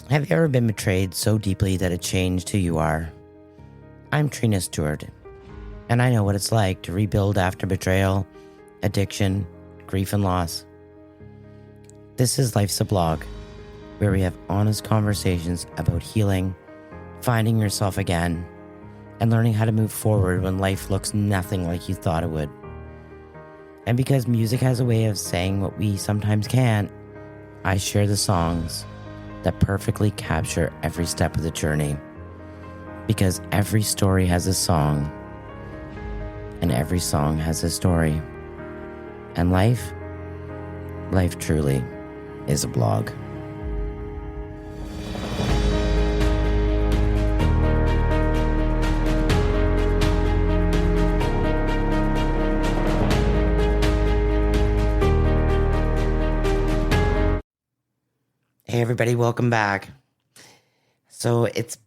Have you ever been betrayed so deeply that it changed who you are? I'm Trina Stewart, and I know what it's like to rebuild after betrayal, addiction, grief, and loss. This is Life's a Blog, where we have honest conversations about healing, finding yourself again, and learning how to move forward when life looks nothing like you thought it would. And because music has a way of saying what we sometimes can't, I share the songs that perfectly capture every step of the journey. Because every story has a song, and every song has a story. And life truly is a blog. Hey everybody, welcome back. So it's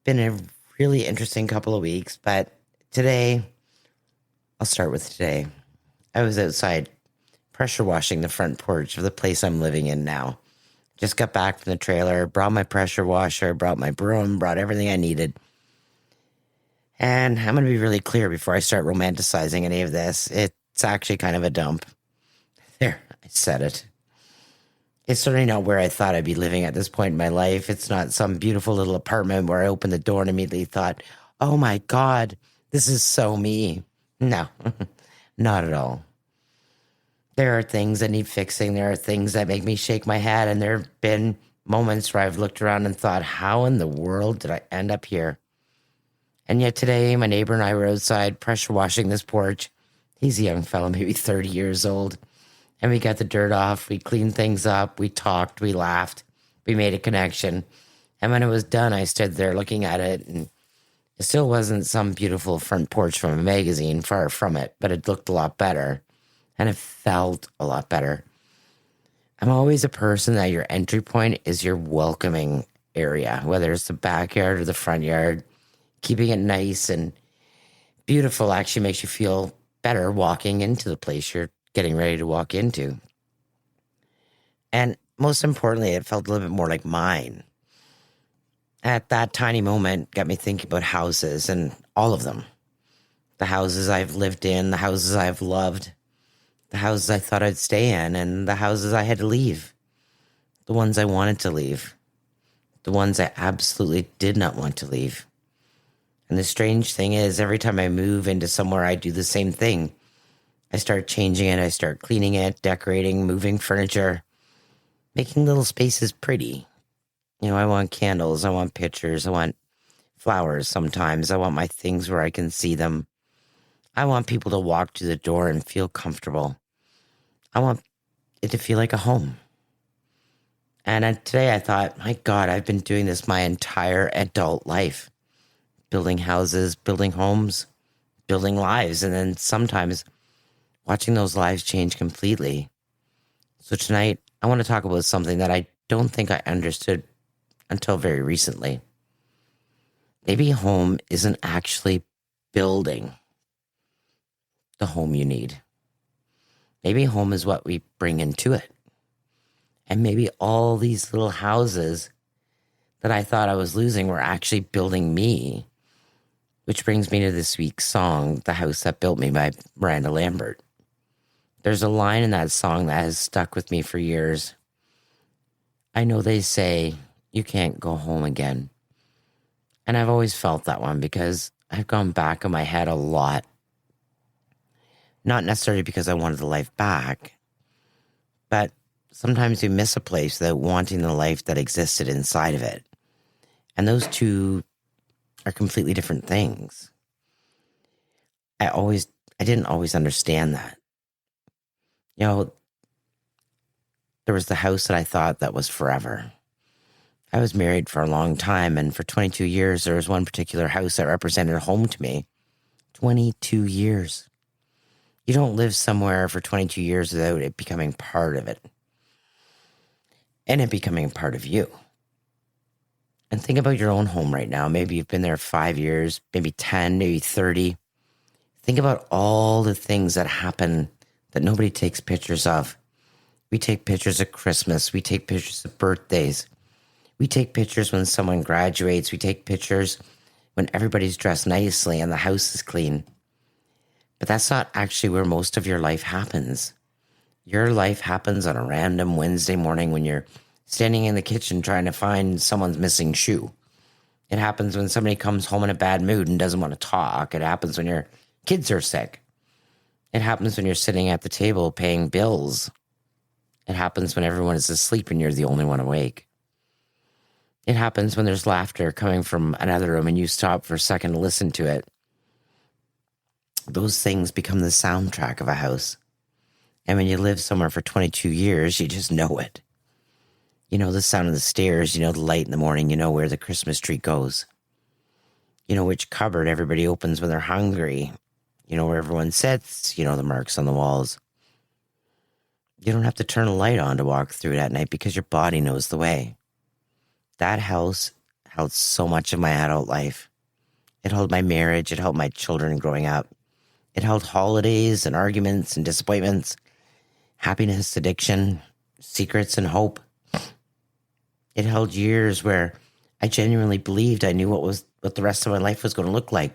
been a really interesting couple of weeks, but today, I'll start with today. I was outside pressure washing the front porch of the place I'm living in now. Just got back from the trailer, brought my pressure washer, brought my broom, brought everything I needed. And I'm going to be really clear before I start romanticizing any of this. It's actually kind of a dump. There, I said it. It's certainly not where I thought I'd be living at this point in my life. It's not some beautiful little apartment where I opened the door and immediately thought, oh my God, this is so me. No, not at all. There are things that need fixing. There are things that make me shake my head. And there have been moments where I've looked around and thought, how in the world did I end up here? And yet today, my neighbor and I were outside pressure washing this porch. He's a young fellow, maybe 30 years old. And we got the dirt off, we cleaned things up, we talked, we laughed, we made a connection. And when it was done, I stood there looking at it, and it still wasn't some beautiful front porch from a magazine, far from it, but it looked a lot better, and it felt a lot better. I'm always a person that your entry point is your welcoming area, whether it's the backyard or the front yard. Keeping it nice and beautiful actually makes you feel better walking into the place you're getting ready to walk into. And most importantly, it felt a little bit more like mine. At that tiny moment, got me thinking about houses, and all of them. The houses I've lived in, the houses I've loved, the houses I thought I'd stay in, and the houses I had to leave. The ones I wanted to leave. The ones I absolutely did not want to leave. And the strange thing is, every time I move into somewhere, I do the same thing. I start changing it, I start cleaning it, decorating, moving furniture, making little spaces pretty. You know, I want candles, I want pictures, I want flowers sometimes. I want my things where I can see them. I want people to walk to the door and feel comfortable. I want it to feel like a home. And today I thought, my God, I've been doing this my entire adult life. Building houses, building homes, building lives, and then sometimes watching those lives change completely. So tonight, I want to talk about something that I don't think I understood until very recently. Maybe home isn't actually building the home you need. Maybe home is what we bring into it. And maybe all these little houses that I thought I was losing were actually building me. Which brings me to this week's song, The House That Built Me by Miranda Lambert. There's a line in that song that has stuck with me for years. I know they say you can't go home again. And I've always felt that one because I've gone back in my head a lot. Not necessarily because I wanted the life back, but sometimes you miss a place without wanting the life that existed inside of it. And those two are completely different things. I didn't always understand that. You know, there was the house that I thought that was forever. I was married for a long time, and for 22 years, there was one particular house that represented home to me. 22 years. You don't live somewhere for 22 years without it becoming part of it. And it becoming part of you. And think about your own home right now. Maybe you've been there 5 years, maybe 10, maybe 30. Think about all the things that happen that nobody takes pictures of. We take pictures of Christmas. We take pictures of birthdays. We take pictures when someone graduates. We take pictures when everybody's dressed nicely and the house is clean. But that's not actually where most of your life happens. Your life happens on a random Wednesday morning when you're standing in the kitchen trying to find someone's missing shoe. It happens when somebody comes home in a bad mood and doesn't want to talk. It happens when your kids are sick. It happens when you're sitting at the table paying bills. It happens when everyone is asleep and you're the only one awake. It happens when there's laughter coming from another room and you stop for a second to listen to it. Those things become the soundtrack of a house. And when you live somewhere for 22 years, you just know it. You know the sound of the stairs, you know the light in the morning, you know where the Christmas tree goes. You know which cupboard everybody opens when they're hungry. You know where everyone sits, you know the marks on the walls. You don't have to turn a light on to walk through it at night because your body knows the way. That house held so much of my adult life. It held my marriage. It held my children growing up. It held holidays and arguments and disappointments, happiness, addiction, secrets, and hope. It held years where I genuinely believed I knew what the rest of my life was going to look like.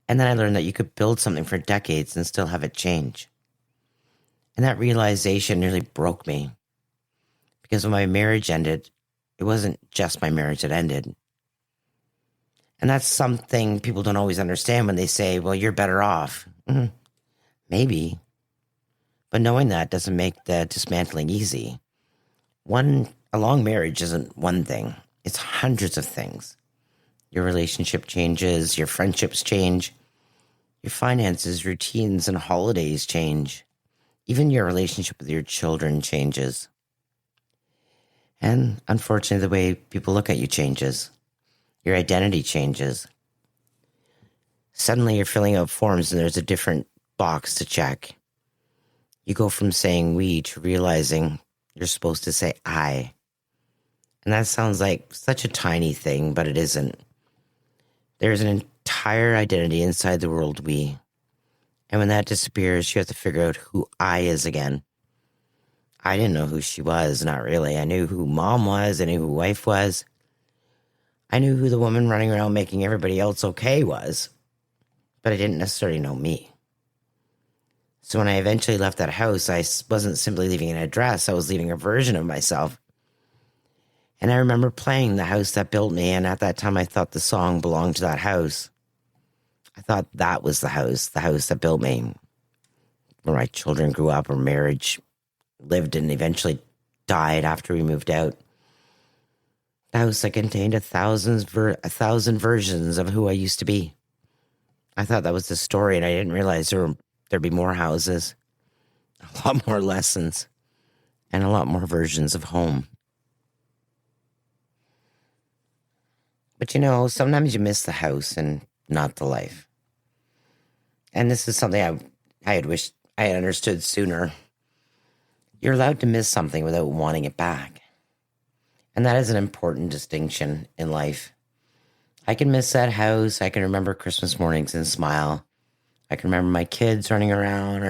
And then I learned that you could build something for decades and still have it change. And that realization nearly broke me. Because when my marriage ended, it wasn't just my marriage that ended. And that's something people don't always understand when they say, well, you're better off. Maybe. But knowing that doesn't make the dismantling easy. A long marriage isn't one thing. It's hundreds of things. Your relationship changes, your friendships change, your finances, routines, and holidays change. Even your relationship with your children changes. And unfortunately, the way people look at you changes. Your identity changes. Suddenly, you're filling out forms and there's a different box to check. You go from saying we to realizing you're supposed to say I. And that sounds like such a tiny thing, but it isn't. There's an entire identity inside the world we. And when that disappears, you have to figure out who I is again. I didn't know who she was, not really. I knew who mom was. I knew who wife was. I knew who the woman running around making everybody else okay was. But I didn't necessarily know me. So when I eventually left that house, I wasn't simply leaving an address. I was leaving a version of myself. And I remember playing The House That Built Me. And at that time, I thought the song belonged to that house. I thought that was the house that built me. Where my children grew up, where marriage lived and eventually died after we moved out. The house that contained a thousand versions of who I used to be. I thought that was the story, and I didn't realize there'd be more houses, a lot more lessons, and a lot more versions of home. But sometimes you miss the house and not the life. And this is something I had wished I had understood sooner. You're allowed to miss something without wanting it back. And that is an important distinction in life. I can miss that house. I can remember Christmas mornings and smile. I can remember my kids running around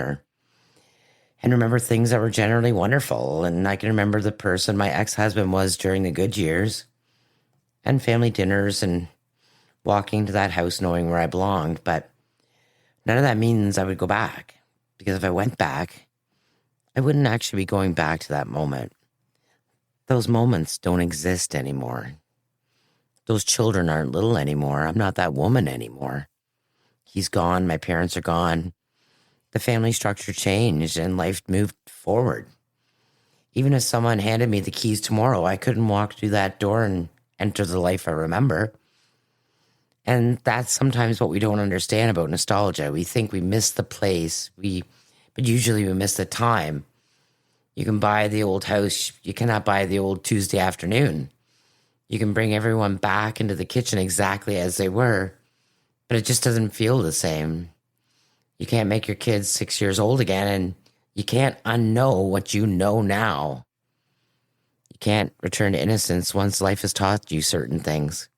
and remember things that were generally wonderful. And I can remember the person my ex-husband was during the good years and family dinners and walking to that house knowing where I belonged. But none of that means I would go back, because if I went back, I wouldn't actually be going back to that moment. Those moments don't exist anymore. Those children aren't little anymore. I'm not that woman anymore. He's gone. My parents are gone. The family structure changed and life moved forward. Even if someone handed me the keys tomorrow, I couldn't walk through that door and enter the life I remember. And that's sometimes what we don't understand about nostalgia. We think we miss the place, but usually we miss the time. You can buy the old house. You cannot buy the old Tuesday afternoon. You can bring everyone back into the kitchen exactly as they were, but it just doesn't feel the same. You can't make your kids 6 years old again, and you can't unknow what you know now. You can't return to innocence once life has taught you certain things.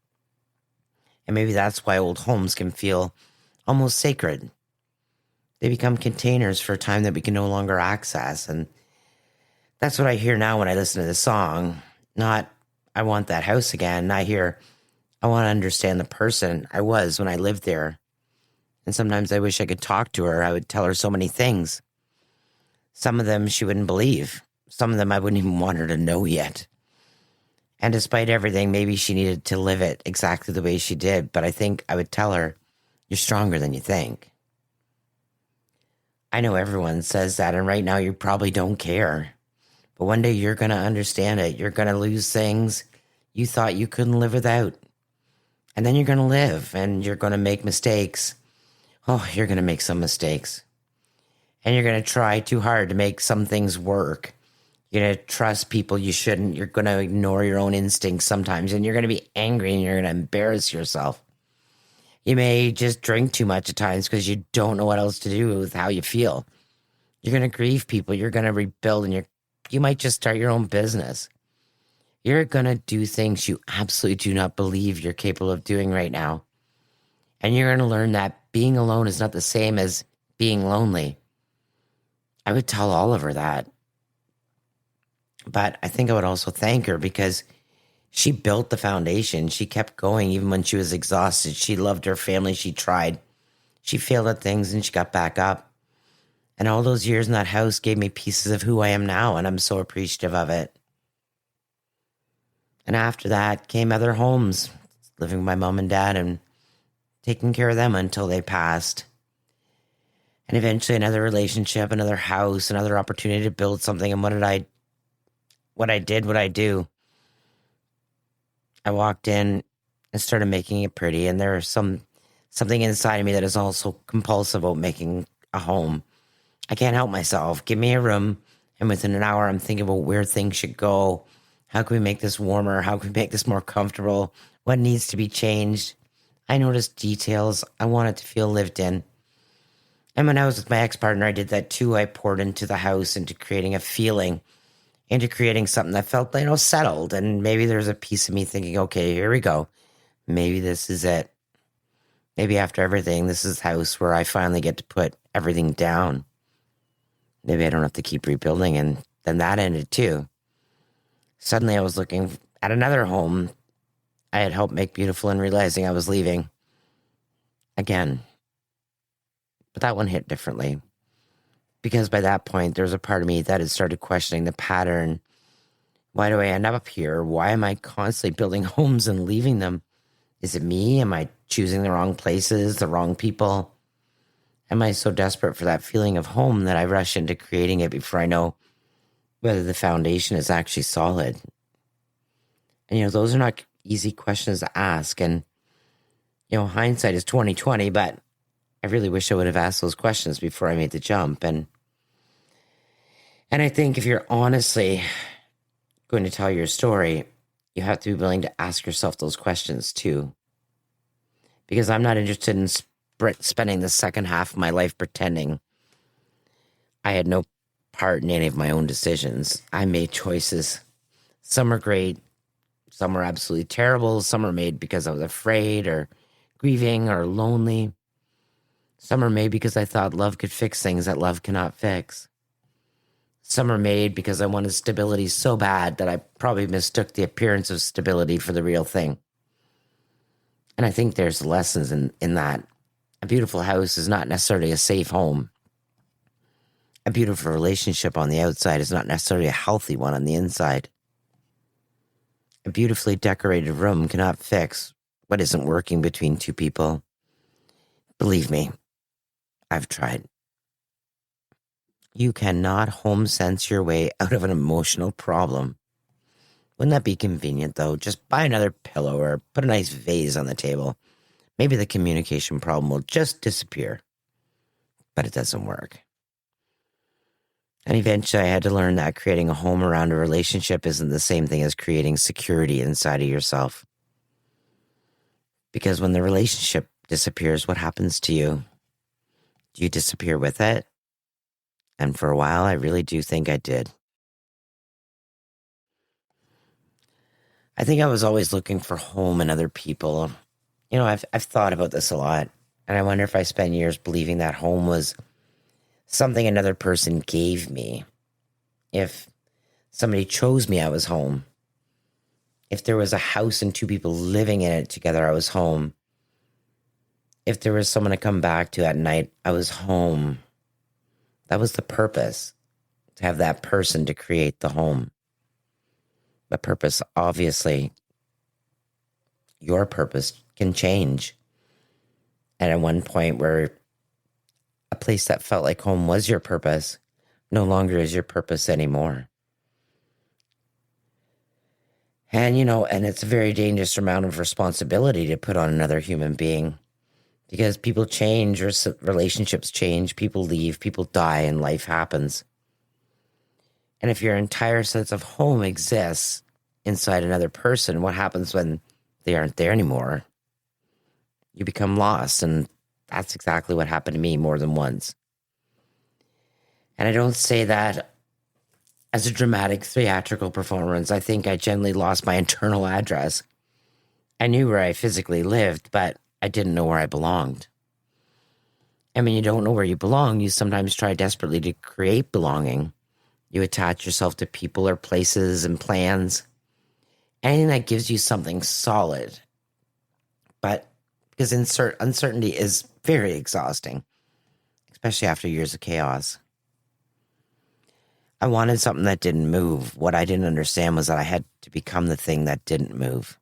And maybe that's why old homes can feel almost sacred. They become containers for a time that we can no longer access. And that's what I hear now when I listen to this song. Not, I want that house again. I want to understand the person I was when I lived there. And sometimes I wish I could talk to her. I would tell her so many things. Some of them she wouldn't believe. Some of them I wouldn't even want her to know yet. And despite everything, maybe she needed to live it exactly the way she did. But I think I would tell her, you're stronger than you think. I know everyone says that, and right now you probably don't care. But one day you're going to understand it. You're going to lose things you thought you couldn't live without. And then you're going to live, and you're going to make mistakes. Oh, you're going to make some mistakes. And you're going to try too hard to make some things work. You're going to trust people you shouldn't. You're going to ignore your own instincts sometimes, and you're going to be angry, and you're going to embarrass yourself. You may just drink too much at times because you don't know what else to do with how you feel. You're going to grieve people. You're going to rebuild, and you might just start your own business. You're going to do things you absolutely do not believe you're capable of doing right now. And you're going to learn that being alone is not the same as being lonely. I would tell Oliver that. But I think I would also thank her because she built the foundation. She kept going even when she was exhausted. She loved her family. She tried. She failed at things and she got back up. And all those years in that house gave me pieces of who I am now, and I'm so appreciative of it. And after that came other homes, living with my mom and dad and taking care of them until they passed. And eventually another relationship, another house, another opportunity to build something. And what I do. I walked in and started making it pretty. And there's something inside of me that is also compulsive about making a home. I can't help myself. Give me a room, and within an hour, I'm thinking about where things should go. How can we make this warmer? How can we make this more comfortable? What needs to be changed? I noticed details. I want it to feel lived in. And when I was with my ex-partner, I did that too. I poured into the house, into creating a feeling, into creating something that felt, settled. And maybe there's a piece of me thinking, okay, here we go. Maybe this is it. Maybe after everything, this is the house where I finally get to put everything down. Maybe I don't have to keep rebuilding. And then that ended too. Suddenly I was looking at another home I had helped make beautiful and realizing I was leaving again. But that one hit differently. Because by that point, there was a part of me that had started questioning the pattern. Why do I end up here? Why am I constantly building homes and leaving them? Is it me? Am I choosing the wrong places, the wrong people? Am I so desperate for that feeling of home that I rush into creating it before I know whether the foundation is actually solid? And, those are not easy questions to ask. And, hindsight is 20/20, but I really wish I would have asked those questions before I made the jump. And I think if you're honestly going to tell your story, you have to be willing to ask yourself those questions too. Because I'm not interested in spending the second half of my life pretending I had no part in any of my own decisions. I made choices. Some are great. Some are absolutely terrible. Some are made because I was afraid or grieving or lonely. Some are made because I thought love could fix things that love cannot fix. Some are made because I wanted stability so bad that I probably mistook the appearance of stability for the real thing. And I think there's lessons in that. A beautiful house is not necessarily a safe home. A beautiful relationship on the outside is not necessarily a healthy one on the inside. A beautifully decorated room cannot fix what isn't working between two people. Believe me, I've tried. You cannot home sense your way out of an emotional problem. Wouldn't that be convenient, though? Just buy another pillow or put a nice vase on the table. Maybe the communication problem will just disappear. But it doesn't work. And eventually I had to learn that creating a home around a relationship isn't the same thing as creating security inside of yourself. Because when the relationship disappears, what happens to you? Do you disappear with it? And for a while, I really do think I did. I think I was always looking for home in other people. I've thought about this a lot. And I wonder if I spent years believing that home was something another person gave me. If somebody chose me, I was home. If there was a house and two people living in it together, I was home. If there was someone to come back to at night, I was home. That was the purpose, to have that person to create the home. The purpose, obviously, your purpose can change. And at one point where a place that felt like home was your purpose, no longer is your purpose anymore. And, and it's a very dangerous amount of responsibility to put on another human being, because people change, relationships change, people leave, people die, and life happens. And if your entire sense of home exists inside another person, what happens when they aren't there anymore? You become lost. And that's exactly what happened to me more than once. And I don't say that as a dramatic theatrical performance. I think I generally lost my internal address. I knew where I physically lived, but I didn't know where I belonged. And when you don't know where you belong, you sometimes try desperately to create belonging. You attach yourself to people or places and plans, anything that gives you something solid. But because uncertainty is very exhausting, especially after years of chaos. I wanted something that didn't move. What I didn't understand was that I had to become the thing that didn't move.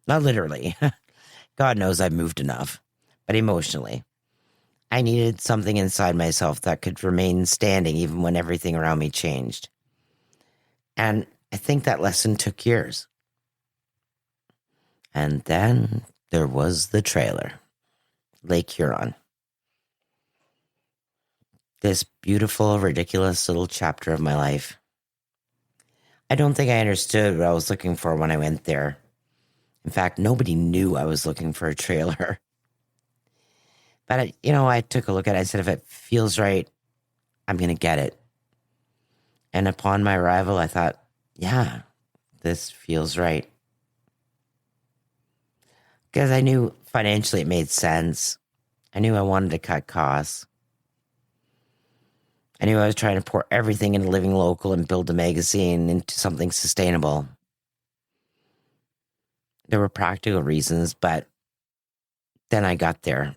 Not literally. God knows I've moved enough, but emotionally. I needed something inside myself that could remain standing even when everything around me changed. And I think that lesson took years. And then there was the trailer, Lake Huron. This beautiful, ridiculous little chapter of my life. I don't think I understood what I was looking for when I went there. In fact, nobody knew I was looking for a trailer. But, I took a look at it. I said, if it feels right, I'm going to get it. And upon my arrival, I thought, yeah, this feels right. Because I knew financially it made sense. I knew I wanted to cut costs. I knew I was trying to pour everything into living local and build the magazine into something sustainable. There were practical reasons, but then I got there.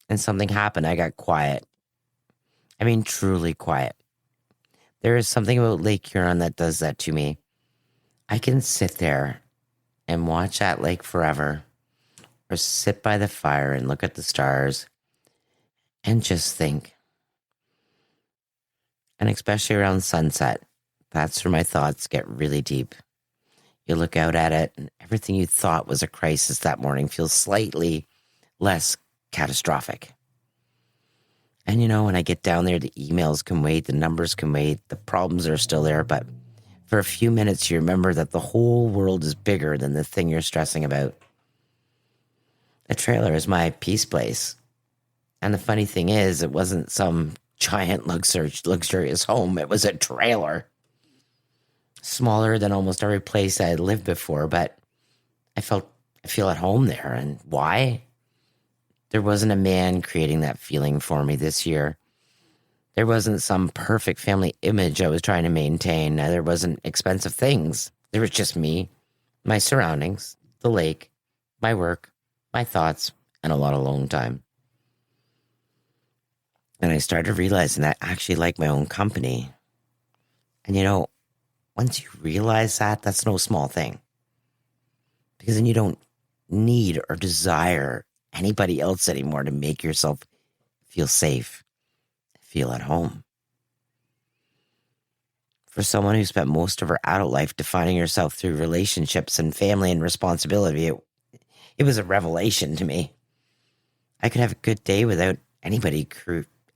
And something happened. I got quiet. I mean, truly quiet. There is something about Lake Huron that does that to me. I can sit there and watch that lake forever, or sit by the fire and look at the stars and just think. And especially around sunset, that's where my thoughts get really deep. You look out at it, and everything you thought was a crisis that morning feels slightly less catastrophic. And when I get down there, the emails can wait, the numbers can wait, the problems are still there. But for a few minutes, you remember that the whole world is bigger than the thing you're stressing about. The trailer is my peace place. And the funny thing is, it wasn't some giant luxurious home. It was a trailer. Smaller than almost every place I had lived before, but I feel at home there. And why? There wasn't a man creating that feeling for me this year. There wasn't some perfect family image I was trying to maintain. There wasn't expensive things. There was just me, my surroundings, the lake, my work, my thoughts, and a lot of alone time. And I started realizing that I actually like my own company. And once you realize that, that's no small thing. Because then you don't need or desire anybody else anymore to make yourself feel safe, feel at home. For someone who spent most of her adult life defining herself through relationships and family and responsibility, it was a revelation to me. I could have a good day without anybody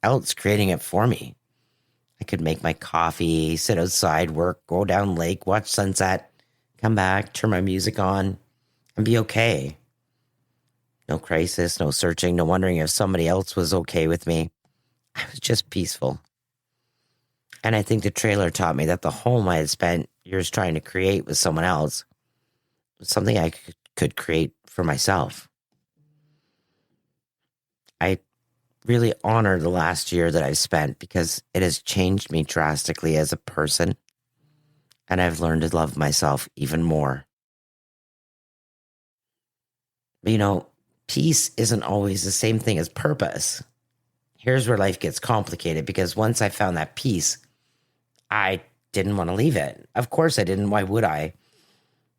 else creating it for me. I could make my coffee, sit outside, work, go down lake, watch sunset, come back, turn my music on, and be okay. No crisis, no searching, no wondering if somebody else was okay with me. I was just peaceful. And I think the trailer taught me that the home I had spent years trying to create with someone else was something I could create for myself. I really honor the last year that I've spent because it has changed me drastically as a person, and I've learned to love myself even more. But peace isn't always the same thing as purpose. Here's where life gets complicated, because once I found that peace, I didn't want to leave it. Of course I didn't. Why would I?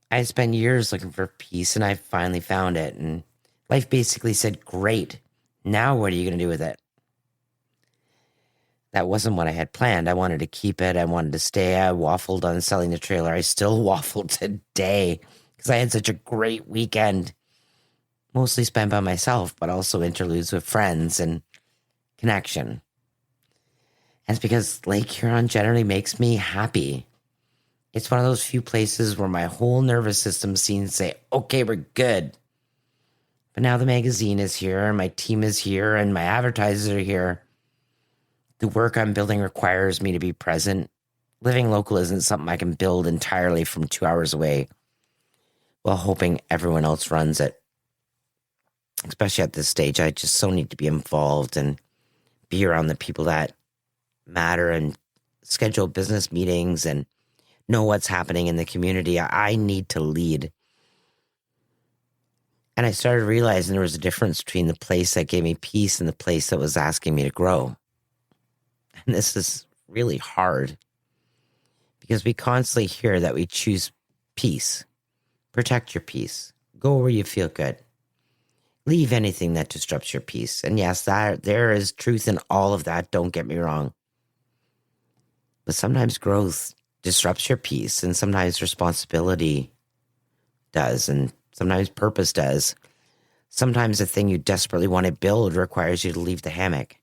I spent years looking for peace, and I finally found it. And life basically said, great. Now what are you going to do with it? That wasn't what I had planned. I wanted to keep it. I wanted to stay. I waffled on selling the trailer. I still waffle today because I had such a great weekend, mostly spent by myself, but also interludes with friends and connection. And it's because Lake Huron generally makes me happy. It's one of those few places where my whole nervous system seems to say, okay, we're good. But now the magazine is here, and my team is here, and my advertisers are here. The work I'm building requires me to be present. Living local isn't something I can build entirely from 2 hours away while hoping everyone else runs it. Especially at this stage, I just so need to be involved and be around the people that matter and schedule business meetings and know what's happening in the community. I need to lead. And I started realizing there was a difference between the place that gave me peace and the place that was asking me to grow. And this is really hard because we constantly hear that we choose peace. Protect your peace. Go where you feel good. Leave anything that disrupts your peace. And yes, there is truth in all of that. Don't get me wrong. But sometimes growth disrupts your peace, and sometimes responsibility does, and sometimes purpose does. Sometimes the thing you desperately want to build requires you to leave the hammock.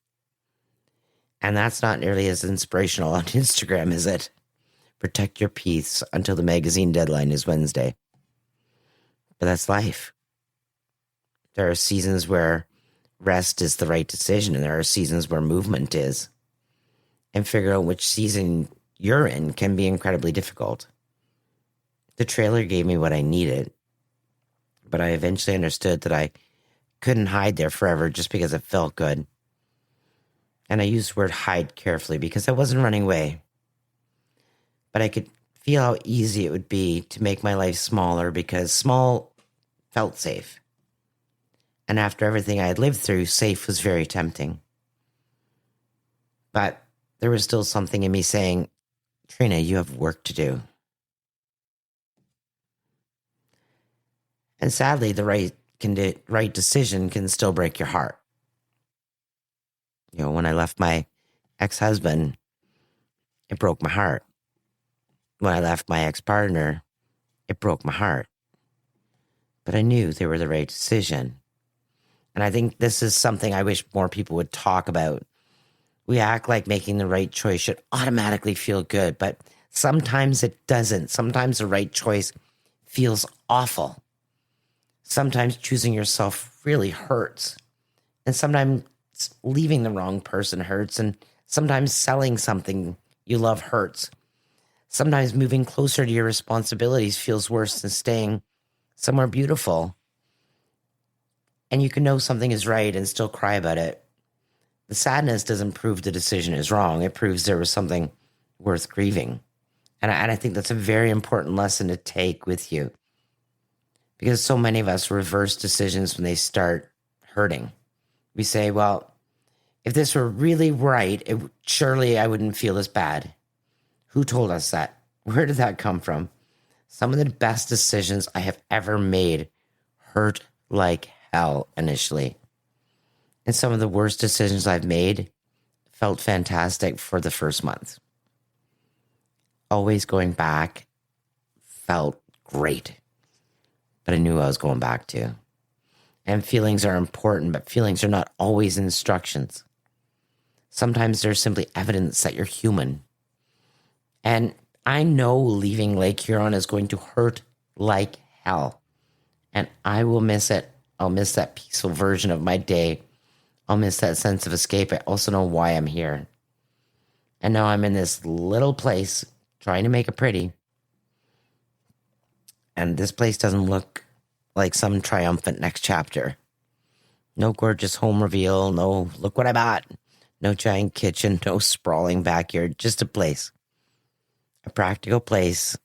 And that's not nearly as inspirational on Instagram, is it? Protect your peace until the magazine deadline is Wednesday. But that's life. There are seasons where rest is the right decision, and there are seasons where movement is. And figure out which season you're in can be incredibly difficult. The trailer gave me what I needed, but I eventually understood that I couldn't hide there forever just because it felt good. And I used the word hide carefully because I wasn't running away. But I could feel how easy it would be to make my life smaller because small felt safe. And after everything I had lived through, safe was very tempting. But there was still something in me saying, Trina, you have work to do. And sadly, the right decision can still break your heart. When I left my ex-husband, it broke my heart. When I left my ex-partner, it broke my heart. But I knew they were the right decision. And I think this is something I wish more people would talk about. We act like making the right choice should automatically feel good, but sometimes it doesn't. Sometimes the right choice feels awful. Sometimes choosing yourself really hurts. And sometimes leaving the wrong person hurts. And sometimes selling something you love hurts. Sometimes moving closer to your responsibilities feels worse than staying somewhere beautiful. And you can know something is right and still cry about it. The sadness doesn't prove the decision is wrong. It proves there was something worth grieving. And I think that's a very important lesson to take with you. Because so many of us reverse decisions when they start hurting. We say, well, if this were really right, surely I wouldn't feel this bad. Who told us that? Where did that come from? Some of the best decisions I have ever made hurt like hell initially. And some of the worst decisions I've made felt fantastic for the first month. Always going back felt great. But I knew I was going back to. And feelings are important, but feelings are not always instructions. Sometimes they're simply evidence that you're human. And I know leaving Lake Huron is going to hurt like hell. And I will miss it. I'll miss that peaceful version of my day. I'll miss that sense of escape. I also know why I'm here. And now I'm in this little place trying to make it pretty. And this place doesn't look like some triumphant next chapter. No gorgeous home reveal. No, look what I bought. No giant kitchen. No sprawling backyard. Just a place. a practical place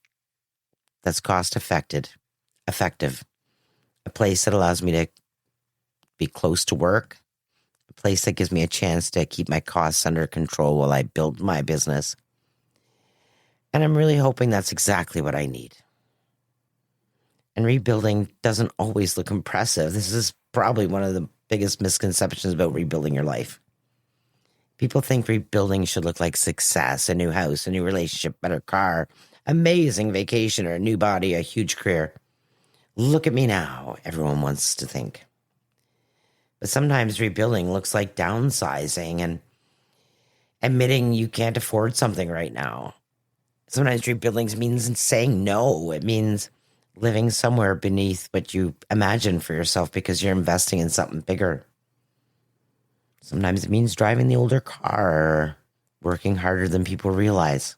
that's cost effective, a place that allows me to be close to work, a place that gives me a chance to keep my costs under control while I build my business. And I'm really hoping that's exactly what I need. And rebuilding doesn't always look impressive. This is probably one of the biggest misconceptions about rebuilding your life. People think rebuilding should look like success, a new house, a new relationship, better car, amazing vacation, or a new body, a huge career. Look at me now, everyone wants to think. But sometimes rebuilding looks like downsizing and admitting you can't afford something right now. Sometimes rebuilding means saying no. It means living somewhere beneath what you imagine for yourself because you're investing in something bigger. Sometimes it means driving the older car or working harder than people realize.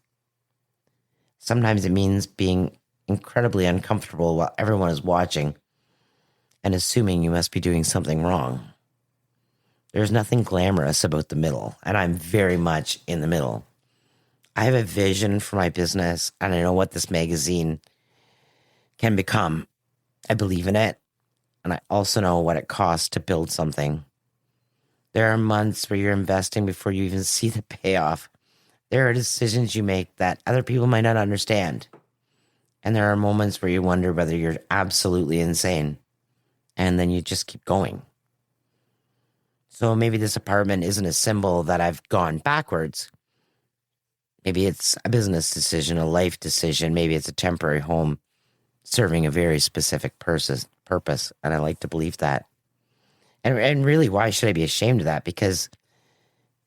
Sometimes it means being incredibly uncomfortable while everyone is watching and assuming you must be doing something wrong. There's nothing glamorous about the middle, and I'm very much in the middle. I have a vision for my business, and I know what this magazine can become. I believe in it, and I also know what it costs to build something. There are months where you're investing before you even see the payoff. There are decisions you make that other people might not understand. And there are moments where you wonder whether you're absolutely insane. And then you just keep going. So maybe this apartment isn't a symbol that I've gone backwards. Maybe it's a business decision, a life decision. Maybe it's a temporary home serving a very specific purpose. And I like to believe that. And really, why should I be ashamed of that? Because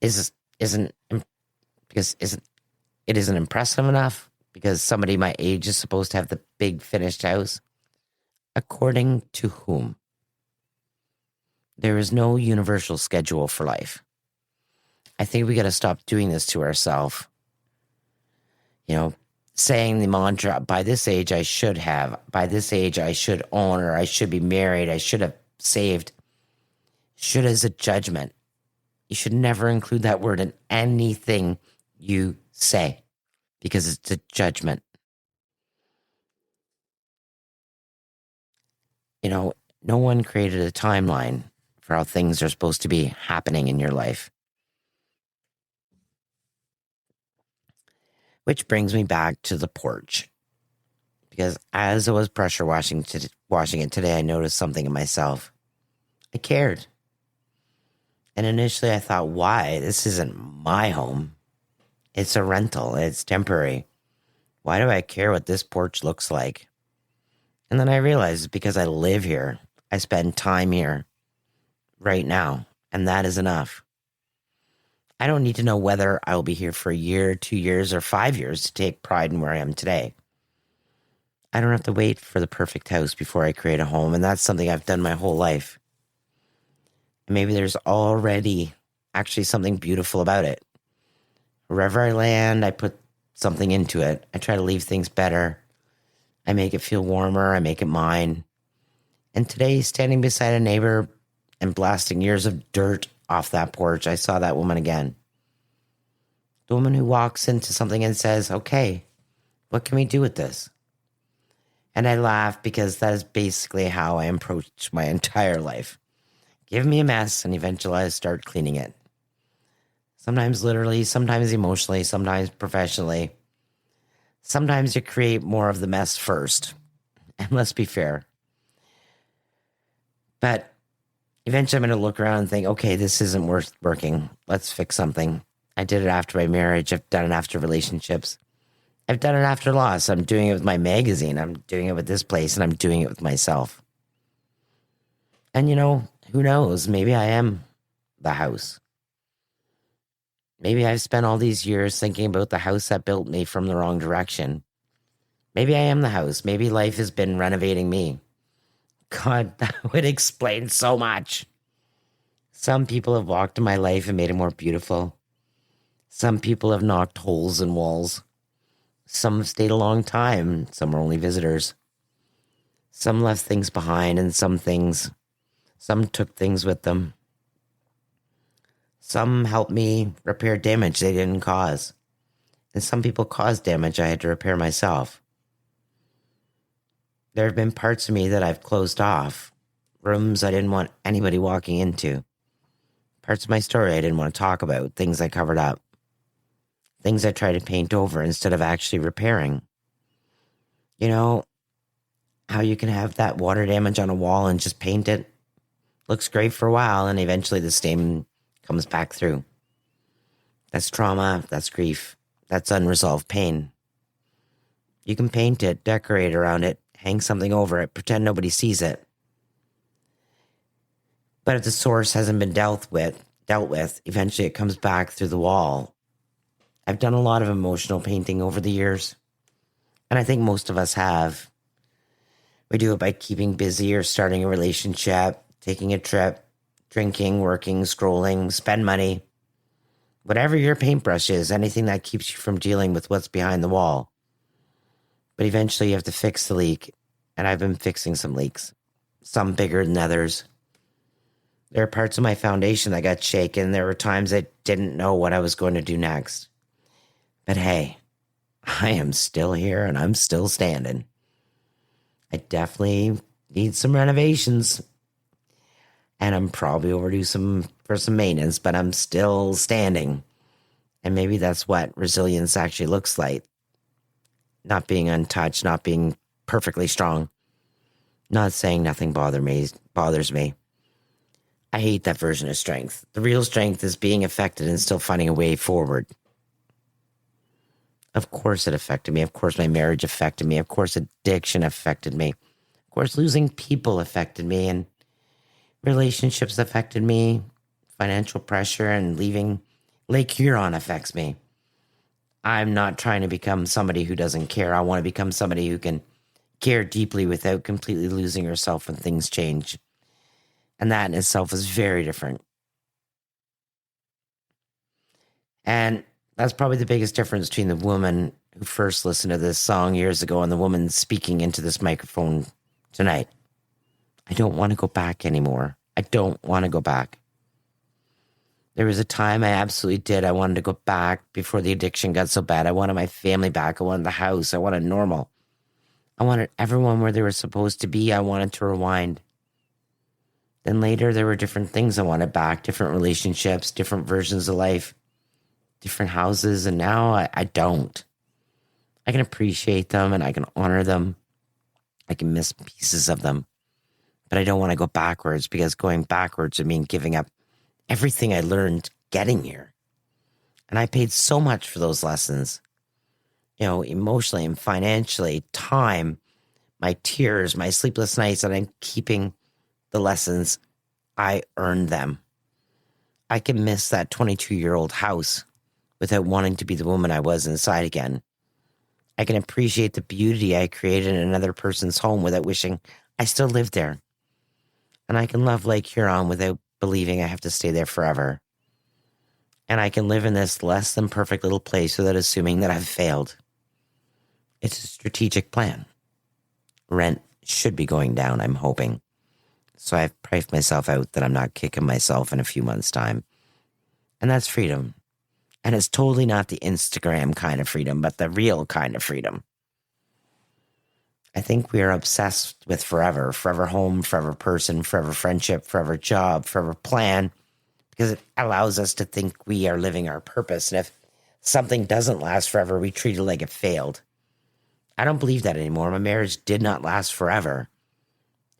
it isn't impressive enough? Because somebody my age is supposed to have the big finished house? According to whom? There is no universal schedule for life. I think we got to stop doing this to ourselves. Saying the mantra, by this age I should have, by this age I should own, or I should be married, I should have saved. Should is a judgment. You should never include that word in anything you say because it's a judgment. No one created a timeline for how things are supposed to be happening in your life. Which brings me back to the porch. Because as I was pressure washing it today, I noticed something in myself. I cared. And initially I thought, why? This isn't my home. It's a rental. It's temporary. Why do I care what this porch looks like? And then I realized it's because I live here. I spend time here right now. And that is enough. I don't need to know whether I will be here for a year, 2 years, or 5 years to take pride in where I am today. I don't have to wait for the perfect house before I create a home. And that's something I've done my whole life. And maybe there's already actually something beautiful about it. Wherever I land, I put something into it. I try to leave things better. I make it feel warmer. I make it mine. And today, standing beside a neighbor and blasting years of dirt off that porch, I saw that woman again. The woman who walks into something and says, okay, what can we do with this? And I laugh because that is basically how I approach my entire life. Give me a mess and eventually I start cleaning it. Sometimes literally, sometimes emotionally, sometimes professionally. Sometimes you create more of the mess first. And let's be fair. But eventually I'm going to look around and think, okay, this isn't working. Let's fix something. I did it after my marriage. I've done it after relationships. I've done it after loss. I'm doing it with my magazine. I'm doing it with this place, and I'm doing it with myself. And who knows? Maybe I am the house. Maybe I've spent all these years thinking about the house that built me from the wrong direction. Maybe I am the house. Maybe life has been renovating me. God, that would explain so much. Some people have walked in my life and made it more beautiful. Some people have knocked holes in walls. Some have stayed a long time. Some were only visitors. Some left things behind, and some took things with them. Some helped me repair damage they didn't cause. And some people caused damage I had to repair myself. There have been parts of me that I've closed off, rooms I didn't want anybody walking into, parts of my story I didn't want to talk about, things I covered up, things I tried to paint over instead of actually repairing. You know how you can have that water damage on a wall and just paint it? Looks great for a while, and eventually the stain comes back through. That's trauma, that's grief, that's unresolved pain. You can paint it, decorate around it, hang something over it, pretend nobody sees it. But if the source hasn't been dealt with, eventually it comes back through the wall. I've done a lot of emotional painting over the years, and I think most of us have. We do it by keeping busy or starting a relationship, taking a trip, drinking, working, scrolling, spend money. Whatever your paintbrush is, anything that keeps you from dealing with what's behind the wall. But eventually you have to fix the leak, and I've been fixing some leaks, some bigger than others. There are parts of my foundation that got shaken. There were times I didn't know what I was going to do next. But hey, I am still here and I'm still standing. I definitely need some renovations, and I'm probably overdue for some maintenance, but I'm still standing. And maybe that's what resilience actually looks like. Not being untouched, not being perfectly strong, not saying nothing bothers me. I hate that version of strength. The real strength is being affected and still finding a way forward. Of course it affected me. Of course my marriage affected me. Of course addiction affected me. Of course losing people affected me, and relationships affected me. Financial pressure and leaving Lake Huron affects me. I'm not trying to become somebody who doesn't care. I want to become somebody who can care deeply without completely losing herself when things change. And that in itself is very different. And that's probably the biggest difference between the woman who first listened to this song years ago and the woman speaking into this microphone tonight. I don't want to go back anymore. I don't want to go back. There was a time I absolutely did. I wanted to go back before the addiction got so bad. I wanted my family back. I wanted the house. I wanted normal. I wanted everyone where they were supposed to be. I wanted to rewind. Then later, there were different things I wanted back, different relationships, different versions of life, different houses, and now I don't. I can appreciate them and I can honor them. I can miss pieces of them, but I don't want to go backwards, because going backwards would mean giving up everything I learned getting here. And I paid so much for those lessons, emotionally and financially, time, my tears, my sleepless nights, and I'm keeping the lessons. I earned them. I can miss that 22-year-old house without wanting to be the woman I was inside again. I can appreciate the beauty I created in another person's home without wishing I still lived there. And I can love Lake Huron without believing I have to stay there forever. And I can live in this less than perfect little place without assuming that I've failed. It's a strategic plan. Rent should be going down, I'm hoping. So I've priced myself out that I'm not kicking myself in a few months' time. And that's freedom. And it's totally not the Instagram kind of freedom, but the real kind of freedom. I think we are obsessed with forever home, forever person, forever friendship, forever job, forever plan, because it allows us to think we are living our purpose. And if something doesn't last forever, we treat it like it failed. I don't believe that anymore. My marriage did not last forever.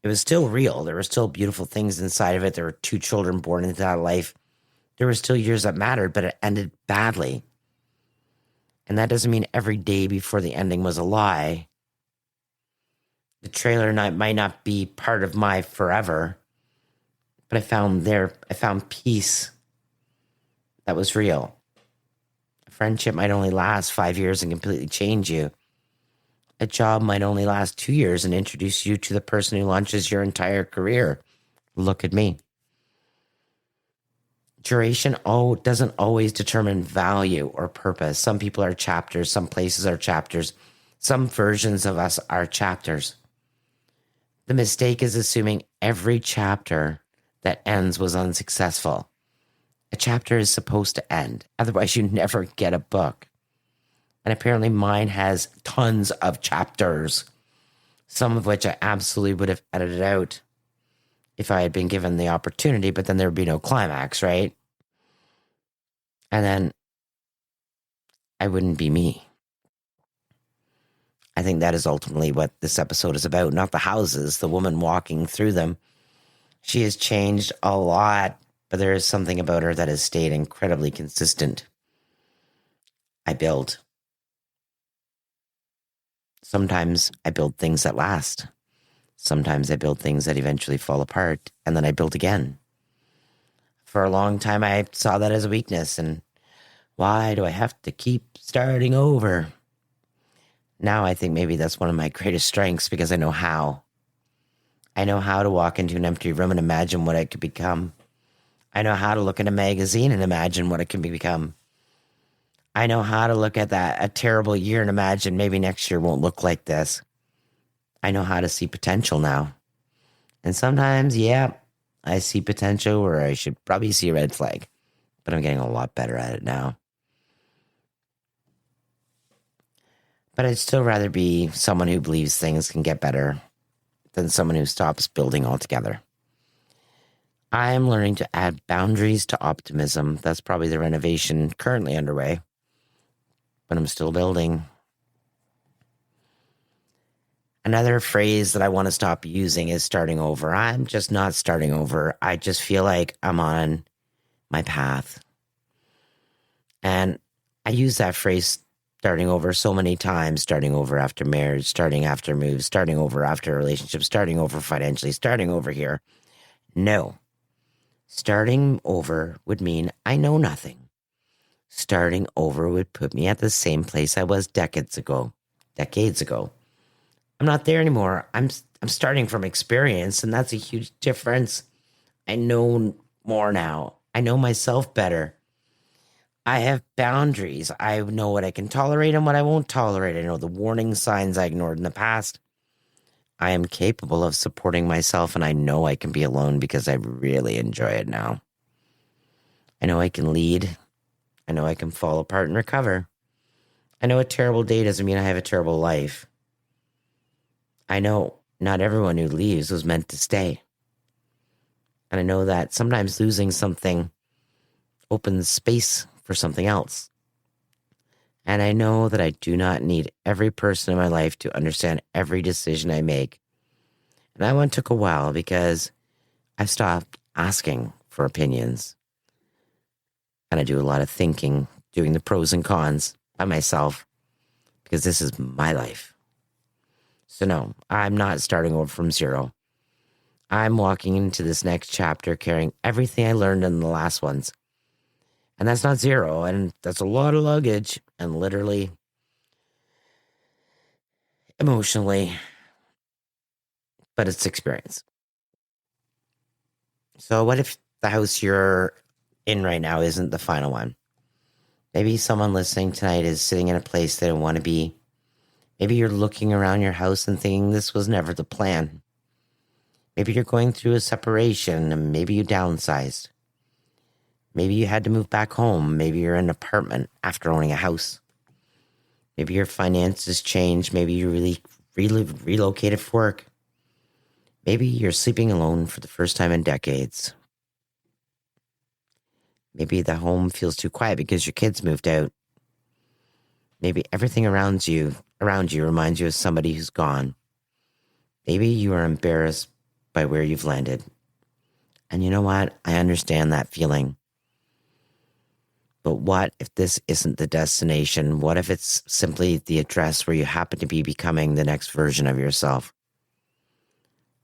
It was still real. There were still beautiful things inside of it. There were 2 children born into that life. There were still years that mattered, but it ended badly. And that doesn't mean every day before the ending was a lie. The trailer might not be part of my forever, but I found peace that was real. A friendship might only last 5 years and completely change you. A job might only last 2 years and introduce you to the person who launches your entire career. Look at me. Duration doesn't always determine value or purpose. Some people are chapters. Some places are chapters. Some versions of us are chapters. The mistake is assuming every chapter that ends was unsuccessful. A chapter is supposed to end. Otherwise, you never get a book. And apparently mine has tons of chapters, some of which I absolutely would have edited out if I had been given the opportunity, but then there would be no climax, right? And then I wouldn't be me. I think that is ultimately what this episode is about, not the houses, the woman walking through them. She has changed a lot, but there is something about her that has stayed incredibly consistent. I build. Sometimes I build things that last. Sometimes I build things that eventually fall apart, and then I build again. For a long time, I saw that as a weakness, and why do I have to keep starting over? Now I think maybe that's one of my greatest strengths because I know how. I know how to walk into an empty room and imagine what I could become. I know how to look at a magazine and imagine what it can become. I know how to look at a terrible year and imagine maybe next year won't look like this. I know how to see potential now. And sometimes, yeah, I see potential where I should probably see a red flag, but I'm getting a lot better at it now. But I'd still rather be someone who believes things can get better than someone who stops building altogether. I'm learning to add boundaries to optimism. That's probably the renovation currently underway, but I'm still building. Another phrase that I want to stop using is starting over. I'm just not starting over. I just feel like I'm on my path. And I use that phrase starting over so many times, starting over after marriage, starting after moves, starting over after relationships, starting over financially, starting over here. No. Starting over would mean I know nothing. Starting over would put me at the same place I was decades ago. I'm not there anymore. I'm starting from experience, and that's a huge difference. I know more now. I know myself better. I have boundaries. I know what I can tolerate and what I won't tolerate. I know the warning signs I ignored in the past. I am capable of supporting myself, and I know I can be alone because I really enjoy it now. I know I can lead. I know I can fall apart and recover. I know a terrible day doesn't mean I have a terrible life. I know not everyone who leaves was meant to stay. And I know that sometimes losing something opens space for something else. And I know that I do not need every person in my life to understand every decision I make. And that one took a while because I stopped asking for opinions. And I do a lot of thinking, doing the pros and cons by myself, because this is my life. So no, I'm not starting over from zero. I'm walking into this next chapter carrying everything I learned in the last ones. And that's not zero, and that's a lot of luggage, and literally, emotionally, but it's experience. So what if the house you're in right now isn't the final one? Maybe someone listening tonight is sitting in a place they don't want to be. Maybe you're looking around your house and thinking this was never the plan. Maybe you're going through a separation and maybe you downsized. Maybe you had to move back home. Maybe you're in an apartment after owning a house. Maybe your finances changed. Maybe you really relocated for work. Maybe you're sleeping alone for the first time in decades. Maybe the home feels too quiet because your kids moved out. Maybe everything around you reminds you of somebody who's gone. Maybe you are embarrassed by where you've landed. And you know what? I understand that feeling. But what if this isn't the destination? What if it's simply the address where you happen to be becoming the next version of yourself?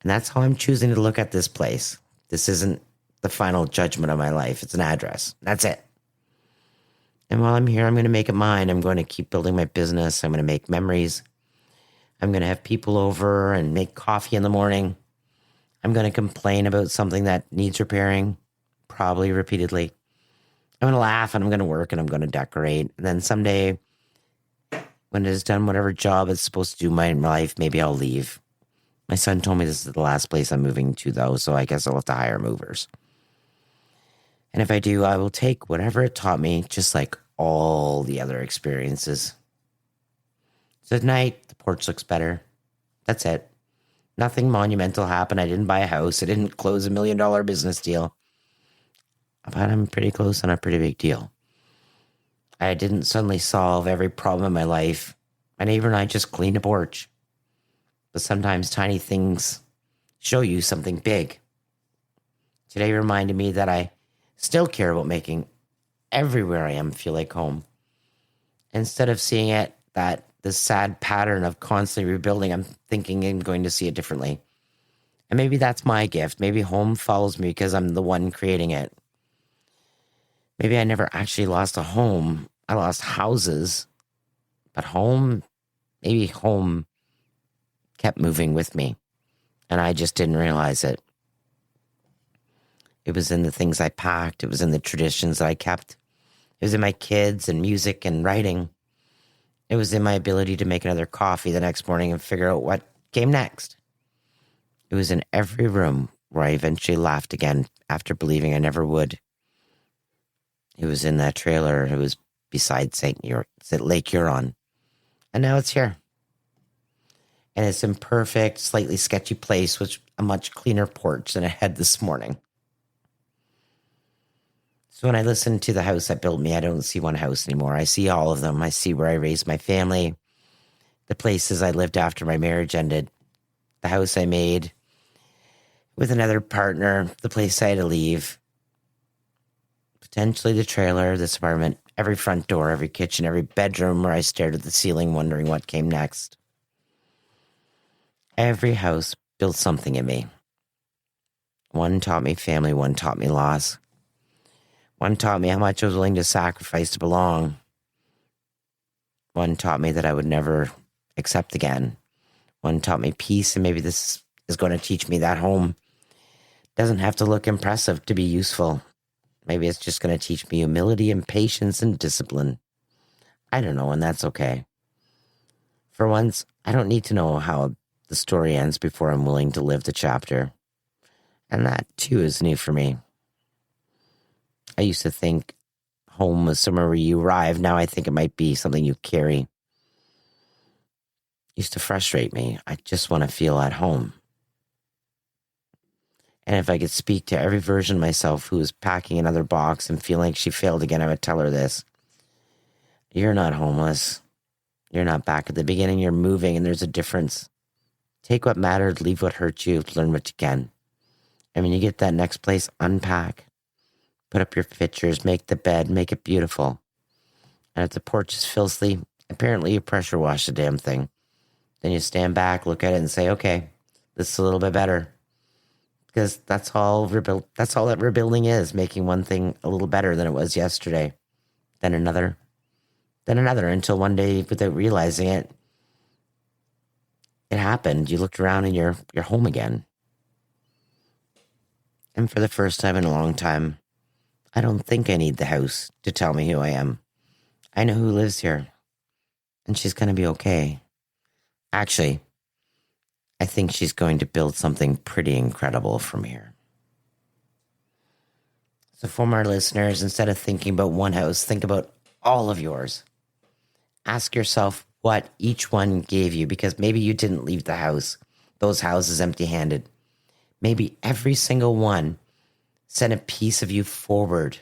And that's how I'm choosing to look at this place. This isn't the final judgment of my life. It's an address. That's it. And while I'm here, I'm going to make it mine. I'm going to keep building my business. I'm going to make memories. I'm going to have people over and make coffee in the morning. I'm going to complain about something that needs repairing, probably repeatedly. I'm going to laugh and I'm going to work and I'm going to decorate. And then someday, when it has done whatever job it's supposed to do in my life, maybe I'll leave. My son told me this is the last place I'm moving to, though, so I guess I'll have to hire movers. And if I do, I will take whatever it taught me, just like all the other experiences. So tonight, the porch looks better. That's it. Nothing monumental happened. I didn't buy a house. I didn't close $1 million business deal. But I'm pretty close on a pretty big deal. I didn't suddenly solve every problem in my life. My neighbor and I just cleaned a porch. But sometimes tiny things show you something big. Today reminded me that I still care about making everywhere I am feel like home. Instead of seeing it that this sad pattern of constantly rebuilding, I'm thinking I'm going to see it differently. And maybe that's my gift. Maybe home follows me because I'm the one creating it. Maybe I never actually lost a home. I lost houses. But maybe home kept moving with me. And I just didn't realize it. It was in the things I packed. It was in the traditions that I kept. It was in my kids and music and writing. It was in my ability to make another coffee the next morning and figure out what came next. It was in every room where I eventually laughed again after believing I never would. It was in that trailer. It was beside Lake Huron. And now it's here. And it's in perfect, slightly sketchy place with a much cleaner porch than I had this morning. So when I listen to the house that built me, I don't see one house anymore. I see all of them. I see where I raised my family, the places I lived after my marriage ended, the house I made with another partner, the place I had to leave, potentially the trailer, this apartment, every front door, every kitchen, every bedroom where I stared at the ceiling wondering what came next. Every house built something in me. One taught me family, one taught me loss. One taught me how much I was willing to sacrifice to belong. One taught me that I would never accept again. One taught me peace, and maybe this is going to teach me that home doesn't have to look impressive to be useful. Maybe it's just going to teach me humility and patience and discipline. I don't know, and that's okay. For once, I don't need to know how the story ends before I'm willing to live the chapter. And that, too, is new for me. I used to think home was somewhere where you arrive. Now I think it might be something you carry. It used to frustrate me. I just want to feel at home. And if I could speak to every version of myself who is packing another box and feeling like she failed again, I would tell her this. You're not homeless. You're not back at the beginning. You're moving, and there's a difference. Take what mattered, leave what hurt you, learn what you can. And when you get that next place, unpack. Put up your pictures, make the bed, make it beautiful. And if the porch is filthy, apparently you pressure wash the damn thing. Then you stand back, look at it, and say, okay, this is a little bit better. Because that's all that rebuilding is, making one thing a little better than it was yesterday. Then another, until one day, without realizing it, it happened. You looked around and you're home again. And for the first time in a long time, I don't think I need the house to tell me who I am. I know who lives here, and she's going to be okay. Actually, I think she's going to build something pretty incredible from here. So for my listeners, instead of thinking about one house, think about all of yours. Ask yourself what each one gave you, because maybe you didn't leave those houses empty-handed. Maybe every single one sent a piece of you forward.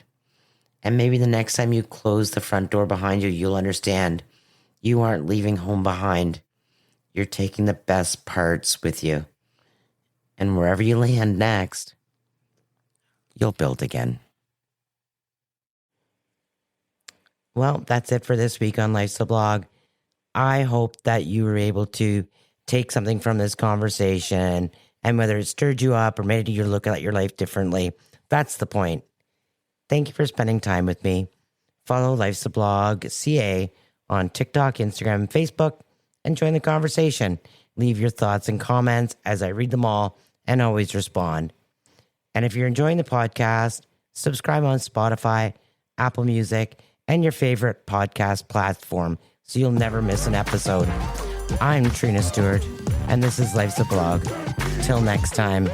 And maybe the next time you close the front door behind you, you'll understand you aren't leaving home behind. You're taking the best parts with you. And wherever you land next, you'll build again. Well, that's it for this week on Life's a Blog. I hope that you were able to take something from this conversation, and whether it stirred you up or made you look at your life differently, that's the point. Thank you for spending time with me. Follow Life's a Blog CA on TikTok, Instagram, and Facebook, and join the conversation. Leave your thoughts and comments as I read them all and always respond. And if you're enjoying the podcast, subscribe on Spotify, Apple Music, and your favorite podcast platform so you'll never miss an episode. I'm Trina Stewart, and this is Life's a Blog. Till next time.